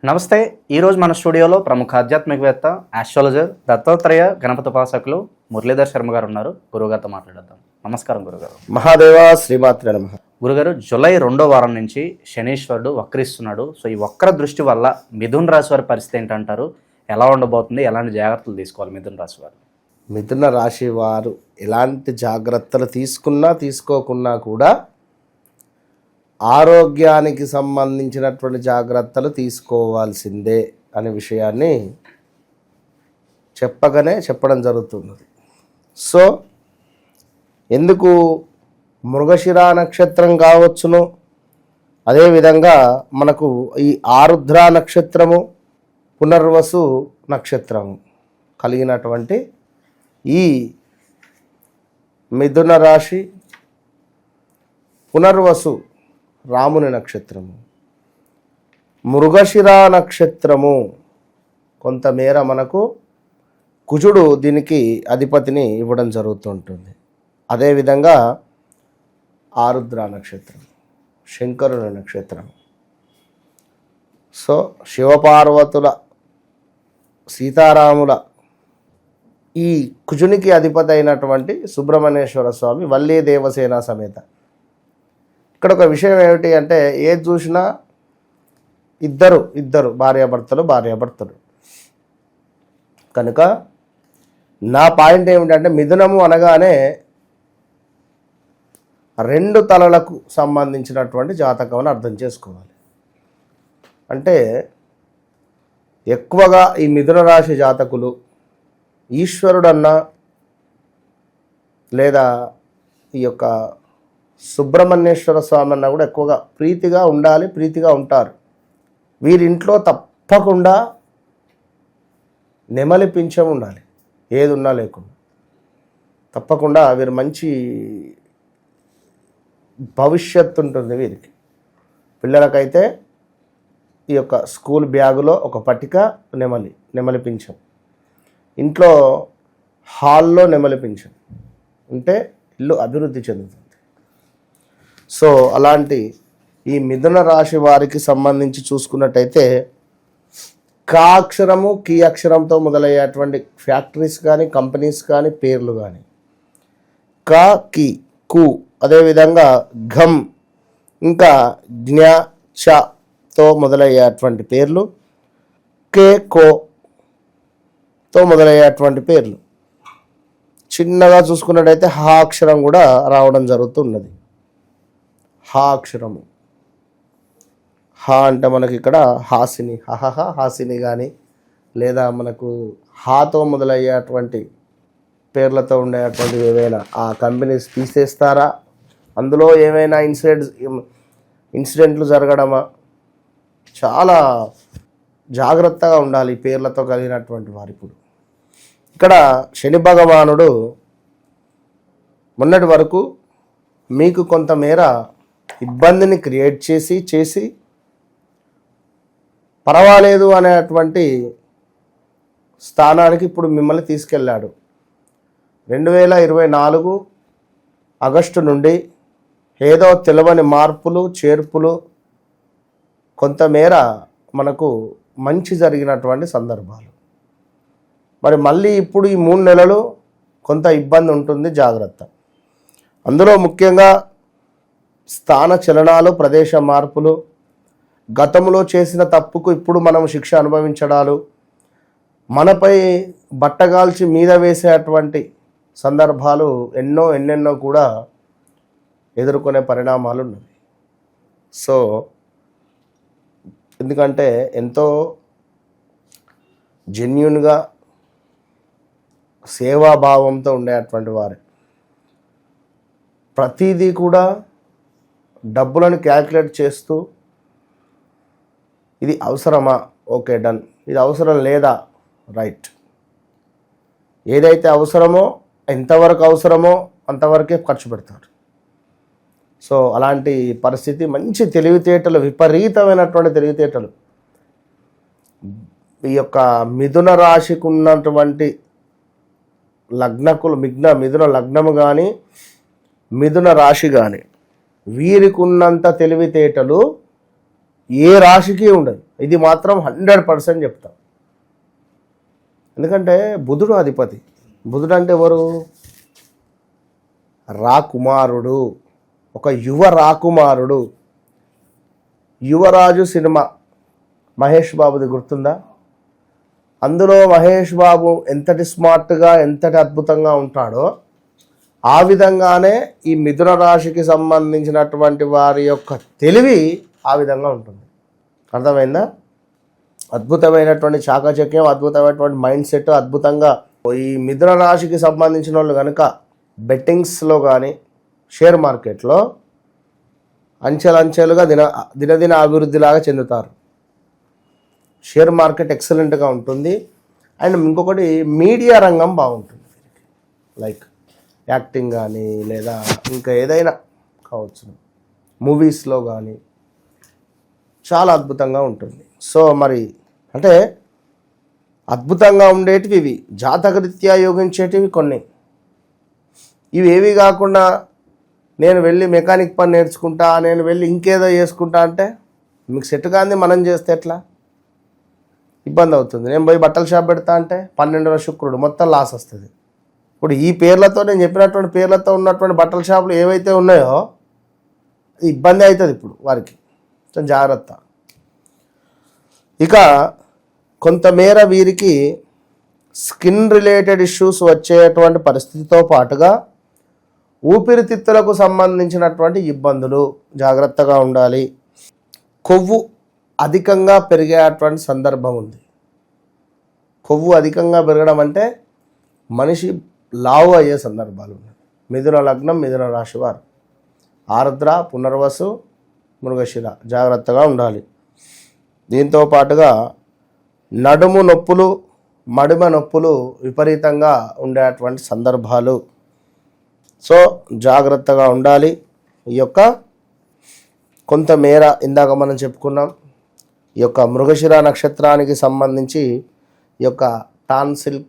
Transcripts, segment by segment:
నమస్తే. ఈరోజు మన స్టూడియోలో ప్రముఖ ఆధ్యాత్మికవేత్త, ఆస్ట్రాలజర్, దత్తాత్రేయ గణపతి ఉపాసకులు మురళీధర్ శర్మ గారు ఉన్నారు. గురుగారితో మాట్లాడదాం. నమస్కారం గురుగారు. మహాదేవ శ్రీమాత్రే నమః. గురుగారు, జూలై 2వ వారం నుంచి శనీశ్వరుడు వక్రిస్తున్నాడు. సో ఈ వక్ర దృష్టి వల్ల మిథున రాశి వారి పరిస్థితి ఏంటంటారు? ఎలా ఉండబోతుంది? ఎలాంటి జాగ్రత్తలు తీసుకోవాలి మిథున రాశి వారు? మిథున రాశి వారు ఎలాంటి జాగ్రత్తలు తీసుకున్నా తీసుకోకున్నా కూడా ఆరోగ్యానికి సంబంధించినటువంటి జాగ్రత్తలు తీసుకోవాల్సిందే అనే విషయాన్ని చెప్పడం జరుగుతున్నది. సో ఎందుకు మృగశిర నక్షత్రం కావచ్చును, అదేవిధంగా మనకు ఈ ఆరుద్ర నక్షత్రము, పునర్వసు నక్షత్రము కలిగినటువంటి ఈ మిథున రాశి, పునర్వసు రాముని నక్షత్రము, మృగశిర నక్షత్రము కొంతమేర మనకు కుజుడు దీనికి అధిపతిని ఇవ్వడం జరుగుతుంటుంది. అదేవిధంగా ఆరుద్ర నక్షత్రం శంకరుని నక్షత్రం. సో శివపార్వతుల, సీతారాముల ఈ కుజునికి అధిపతి అయినటువంటి సుబ్రహ్మణ్యేశ్వర స్వామి వల్లీ దేవసేన సమేత. ఇక్కడ ఒక విషయం ఏమిటి అంటే, ఏది చూసినా ఇద్దరు భార్యాభర్తలు కనుక నా పాయింట్ ఏమిటంటే, మిథునము అనగానే 2 తలలకు సంబంధించినటువంటి జాతకం అని అర్థం చేసుకోవాలి. అంటే ఎక్కువగా ఈ మిథున రాశి జాతకులు ఈశ్వరుడన్నా లేదా ఈ యొక్క సుబ్రహ్మణ్యేశ్వర స్వామి అన్న కూడా ఎక్కువగా ప్రీతిగా ఉంటారు. వీరింట్లో తప్పకుండా నెమలి పింఛం ఉండాలి, ఏది ఉన్నా లేకుండా. తప్పకుండా వీరు మంచి భవిష్యత్తు ఉంటుంది వీరికి. పిల్లలకైతే ఈ యొక్క స్కూల్ బ్యాగులో ఒక పట్టిక నెమలి పింఛం, ఇంట్లో హాల్లో నెమలి పింఛం ఉంటే ఇల్లు అభివృద్ధి చెందుతుంది. సో అలాంటి ఈ మిథున రాశి వారికి సంబంధించి చూసుకున్నట్టయితే, కా అక్షరము, కీ అక్షరంతో మొదలయ్యేటువంటి ఫ్యాక్టరీస్ కానీ, కంపెనీస్ కానీ, పేర్లు కానీ, కా, కి, కు, అదేవిధంగా ఘం, ఇంకా జ్ఞ, చతో మొదలయ్యేటువంటి పేర్లు, కే, కోతో మొదలయ్యేటువంటి పేర్లు. చిన్నగా చూసుకున్నట్టయితే హా అక్షరం కూడా రావడం జరుగుతున్నది. హా అక్షరము, హా అంటే మనకి ఇక్కడ హాసిని, హాసిని కానీ, లేదా మనకు హాతో మొదలయ్యేటువంటి పేర్లతో ఉండేటువంటి ఏవైనా ఆ కంపెనీస్ తీసేస్తారా, అందులో ఏమైనా ఇన్సిడెంట్లు జరగడమా, చాలా జాగ్రత్తగా ఉండాలి ఈ పేర్లతో కలిగినటువంటి వారు. ఇప్పుడు ఇక్కడ శని భగవానుడు మొన్నటి వరకు మీకు కొంతమేర ఇబ్బందిని క్రియేట్ చేసి పర్వాలేదు అనేటువంటి స్థానానికి ఇప్పుడు మిమ్మల్ని తీసుకెళ్ళాడు. 2024 ఆగస్టు నుండి ఏదో తెలియని మార్పులు చేర్పులు, కొంతమేర మనకు మంచి జరిగినటువంటి సందర్భాలు. మరి మళ్ళీ ఇప్పుడు ఈ 3 నెలలు కొంత ఇబ్బంది ఉంటుంది, జాగ్రత్త. అందులో ముఖ్యంగా స్థాన చలనాలు, ప్రదేశ మార్పులు, గతంలో చేసిన తప్పుకు ఇప్పుడు మనం శిక్ష అనుభవించడాలు, మనపై బట్టగాల్చి మీద వేసేటువంటి సందర్భాలు ఎన్నెన్నో కూడా ఎదుర్కొనే పరిణామాలు ఉన్నాయి. సో ఎందుకంటే ఎంతో జెన్యూన్గా సేవాభావంతో ఉండేటువంటి వారు ప్రతిదీ కూడా డబ్బులను క్యాల్కులేట్ చేస్తూ, ఇది అవసరమా, ఓకే డన్, ఇది అవసరం లేదా, రైట్, ఏదైతే అవసరమో ఎంతవరకు అవసరమో అంతవరకే ఖర్చు పెడతారు. సో అలాంటి పరిస్థితి, మంచి తెలివితేటలు, విపరీతమైనటువంటి తెలివితేటలు ఈ యొక్క మిథున రాశికి ఉన్నటువంటి మిథున లగ్నము కానీ, మిథున రాశి కానీ, వీరికి ఉన్నంత తెలివితేటలు ఏ రాశికి ఉండదు. ఇది మాత్రం 100% చెప్తాం. ఎందుకంటే బుధుడు అధిపతి. బుధుడు అంటే ఎవరు? రాకుమారుడు, ఒక యువ రాకుమారుడు. యువరాజు సినిమా మహేష్ బాబుది గుర్తుందా? అందులో మహేష్ బాబు ఎంతటి స్మార్ట్గా ఎంతటి అద్భుతంగా ఉంటాడో ఆ విధంగానే ఈ మిథున రాశికి సంబంధించినటువంటి వారి యొక్క తెలివి ఆ విధంగా ఉంటుంది. అర్థమైందా? అద్భుతమైనటువంటి చాకచక్యం, అద్భుతమైనటువంటి మైండ్ సెట్, అద్భుతంగా ఈ మిథున రాశికి సంబంధించిన వాళ్ళు కనుక బెట్టింగ్స్లో కానీ షేర్ మార్కెట్లో అంచెలంచెలుగా దినదిన అభివృద్ధిలాగా చెందుతారు. షేర్ మార్కెట్ ఎక్సలెంట్గా ఉంటుంది. అండ్ ఇంకొకటి మీడియా రంగం బాగుంటుంది. లైక్ యాక్టింగ్ కానీ లేదా ఇంకా ఏదైనా కావచ్చు, మూవీస్లో కానీ చాలా అద్భుతంగా ఉంటుంది. సో మరి అంటే అద్భుతంగా ఉండేటివి ఇవి, జాతకరీత్యా యోగించేటివి కొన్ని. ఇవి ఏవి కాకుండా నేను వెళ్ళి మెకానిక్ పని నేర్చుకుంటా, నేను వెళ్ళి ఇంకేదో చేసుకుంటా అంటే మీకు సెట్ కాంది మనం చేస్తే ఎట్లా? ఇబ్బంది అవుతుంది. నేను పోయి బట్టల షాప్ పెడతా అంటే 12వ శుక్రుడు మొత్తం లాస్ వస్తుంది. ఇప్పుడు ఈ పేర్లతో నేను చెప్పినటువంటి పేర్లతో ఉన్నటువంటి బట్టల షాపులు ఏవైతే ఉన్నాయో ఇబ్బంది అవుతుంది ఇప్పుడు వారికి. జాగ్రత్త. ఇక కొంతమేర వీరికి స్కిన్ రిలేటెడ్ ఇష్యూస్ వచ్చేటువంటి పరిస్థితితో పాటుగా ఊపిరితిత్తులకు సంబంధించినటువంటి ఇబ్బందులు జాగ్రత్తగా ఉండాలి. కొవ్వు అధికంగా పెరిగేటువంటి సందర్భం ఉంది. కొవ్వు అధికంగా పెరగడం అంటే మనిషి లావు అయ్యే సందర్భాలు ఉన్నాయి. మిథున లగ్నం, మిథున రాశి వారు ఆర్ద్ర, పునర్వసు, మృగశిర జాగ్రత్తగా ఉండాలి. దీంతో పాటుగా నడుము నొప్పులు, మడిమ నొప్పులు విపరీతంగా ఉండేటువంటి సందర్భాలు. సో జాగ్రత్తగా ఉండాలి. ఈ యొక్క కొంతమేర ఇందాక మనం చెప్పుకున్నాం, ఈ యొక్క మృగశిర నక్షత్రానికి సంబంధించి ఈ యొక్క టాన్సిల్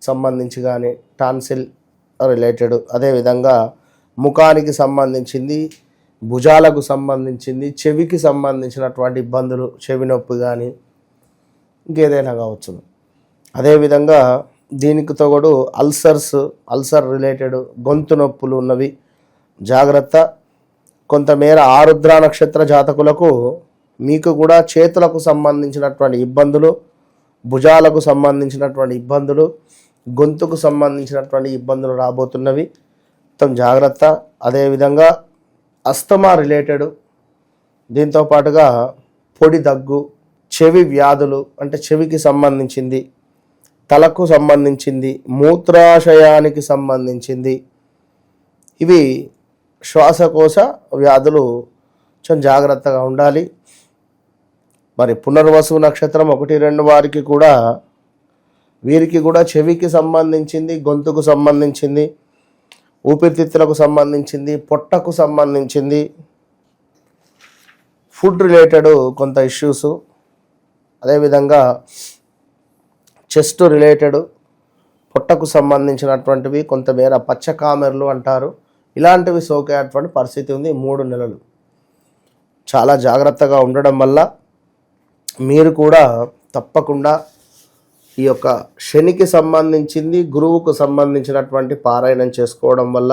సంబంధించి కానీ టాన్సిల్ రిలేటెడ్, అదేవిధంగా ముఖానికి సంబంధించింది, భుజాలకు సంబంధించింది, చెవికి సంబంధించినటువంటి ఇబ్బందులు, చెవి నొప్పి కానీ ఇంకేదైనా కావచ్చు. అదేవిధంగా దీనికి తోడు అల్సర్ రిలేటెడ్ గొంతు నొప్పులు ఉన్నవి, జాగ్రత్త. కొంతమేర ఆరుద్ర నక్షత్ర జాతకులకు మీకు కూడా చేతులకు సంబంధించినటువంటి ఇబ్బందులు, భుజాలకు సంబంధించినటువంటి ఇబ్బందులు, గొంతుకు సంబంధించినటువంటి ఇబ్బందులు రాబోతున్నవి, మొత్తం జాగ్రత్త. అదేవిధంగా అస్తమా రిలేటెడ్, దీంతో పాటుగా పొడి దగ్గు, చెవి వ్యాధులు అంటే చెవికి సంబంధించింది, తలకు సంబంధించింది, మూత్రాశయానికి సంబంధించింది, ఇవి శ్వాసకోశ వ్యాధులు కొంచెం జాగ్రత్తగా ఉండాలి. మరి పునర్వసు నక్షత్రం 1, 2 వారికి కూడా వీరికి కూడా చెవికి సంబంధించింది, గొంతుకు సంబంధించింది, ఊపిరితిత్తులకు సంబంధించింది, పొట్టకు సంబంధించింది, ఫుడ్ రిలేటెడ్ కొంత ఇష్యూస్, అదేవిధంగా చెస్ట్ రిలేటెడ్, పొట్టకు సంబంధించినటువంటివి కొంతమేర పచ్చకామెర్లు అంటారు, ఇలాంటివి సోకేటువంటి పరిస్థితి ఉంది 3 నెలలు. చాలా జాగ్రత్తగా ఉండడం వల్ల మీరు కూడా తప్పకుండా ఈ యొక్క శనికి సంబంధించింది, గురువుకు సంబంధించినటువంటి పారాయణం చేసుకోవడం వల్ల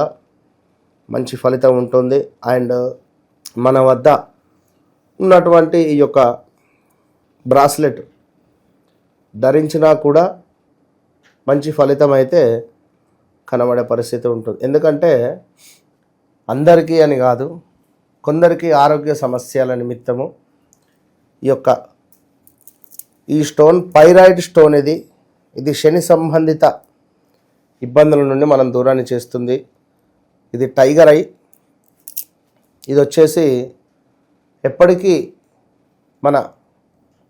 మంచి ఫలితం ఉంటుంది. అండ్ మన వద్ద ఉన్నటువంటి ఈ యొక్క బ్రాస్లెట్ ధరించినా కూడా మంచి ఫలితం అయితే కనబడే పరిస్థితి ఉంటుంది. ఎందుకంటే అందరికీ అని కాదు, కొందరికి ఆరోగ్య సమస్యల నిమిత్తము ఈ స్టోన్ పైరాయిడ్ స్టోన్, ఇది శని సంబంధిత ఇబ్బందుల నుండి మనం దూరాన్ని చేస్తుంది. ఇది టైగర్ ఐ, ఇది వచ్చేసి ఎప్పటికీ మన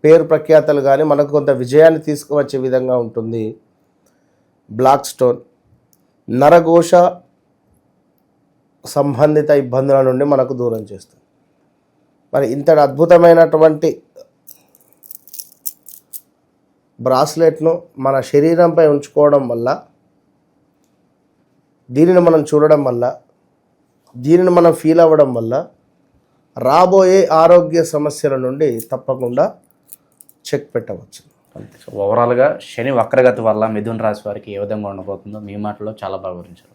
పేరు ప్రఖ్యాతలు కానీ మనకు కొంత విజయాన్ని తీసుకువచ్చే విధంగా ఉంటుంది. బ్లాక్ స్టోన్ నరఘోష సంబంధిత ఇబ్బందుల నుండి మనకు దూరం చేస్తుంది. మరి ఇంతటి అద్భుతమైనటువంటి బ్రాస్లెట్ను మన శరీరంపై ఉంచుకోవడం వల్ల, దీనిని మనం చూడడం వల్ల, దీనిని మనం ఫీల్ అవ్వడం వల్ల రాబోయే ఆరోగ్య సమస్యల నుండి తప్పకుండా చెక్ పెట్టవచ్చు. అంతే. సో ఓవరాల్గా శని వక్రగతి వల్ల మిథున రాశి వారికి ఏ విధంగా ఉండబోతుందో మీ మాటలో చాలా బాగా వివరించారు.